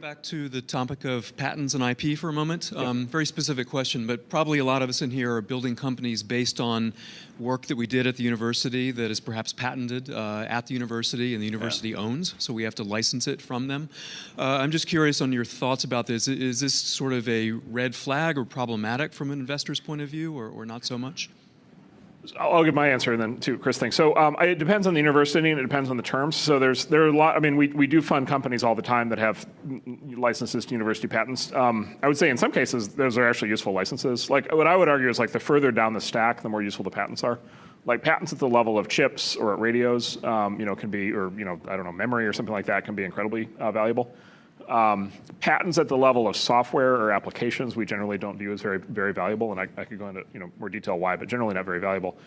back to the topic of patents and IP for a moment. Very specific question, but probably a lot of us in here are building companies based on work that we did at the university that is perhaps patented at the university and the university owns, so we have to license it from them. I'm just curious on your thoughts about this. Is this sort of a red flag or problematic from an investor's point of view, or not so much? I'll give my answer and then to Chris thing. So it depends on the university and it depends on the terms. So there are a lot. I mean, we do fund companies all the time that have licenses to university patents. I would say in some cases those are actually useful licenses. Like what I would argue is like the further down the stack, the more useful the patents are. Like patents at the level of chips or at radios, can be, or I don't know, memory or something like that can be incredibly valuable. Patents at the level of software or applications we generally don't view as very, very valuable, and I could go into more detail why, but generally not very valuable.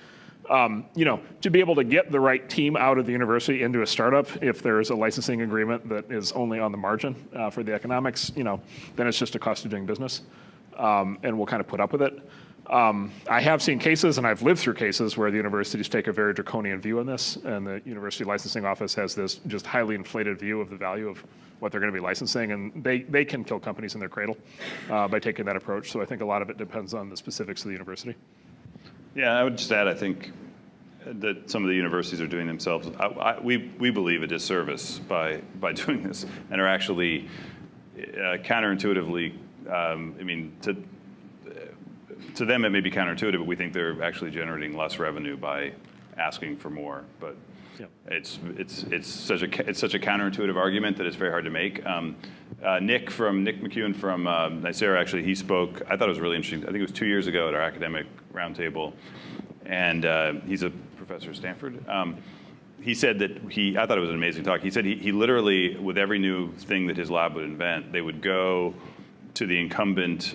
To be able to get the right team out of the university into a startup, if there's a licensing agreement that is only on the margin for the economics, then it's just a cost of doing business, and we'll kind of put up with it. I have seen cases, and I've lived through cases, where the universities take a very draconian view on this, and the university licensing office has this just highly inflated view of the value of what they're going to be licensing, and they can kill companies in their cradle by taking that approach. So I think a lot of it depends on the specifics of the university. Yeah, I would just add, I think that some of the universities are doing themselves, we believe, a disservice by doing this, and are actually counterintuitively, to them it may be counterintuitive, but we think they're actually generating less revenue by asking for more. But it's such a counterintuitive argument that it's very hard to make. Nick McEwen from Nicera, actually, he spoke. I thought it was really interesting. I think it was 2 years ago at our Academic Roundtable, and he's a professor at Stanford. He said that I thought it was an amazing talk. He said he literally, with every new thing that his lab would invent, they would go to the incumbent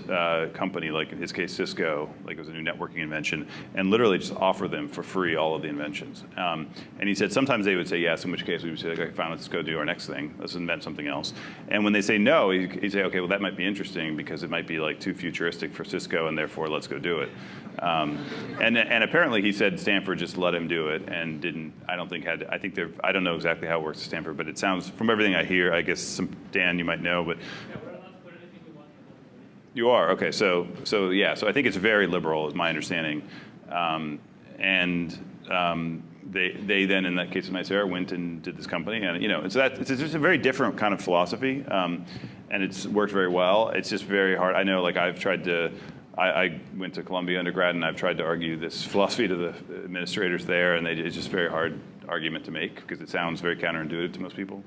company, like in his case Cisco, like it was a new networking invention, and literally just offer them for free all of the inventions. And he said sometimes they would say yes, in which case we would say, okay, fine, let's go do our next thing. Let's invent something else. And when they say no, he'd say, okay, well that might be interesting because it might be like too futuristic for Cisco, and therefore let's go do it. And apparently he said Stanford just let him do it and didn't. I don't know exactly how it works at Stanford, but it sounds, from everything I hear, I guess Dan you might know, but. You are, okay, so I think it's very liberal, is my understanding. They then, in that case of Nicera, went and did this company, and it's just a very different kind of philosophy, and it's worked very well. It's just very hard. I know, like I went to Columbia undergrad, and I've tried to argue this philosophy to the administrators there, and it's just a very hard argument to make because it sounds very counterintuitive to most people.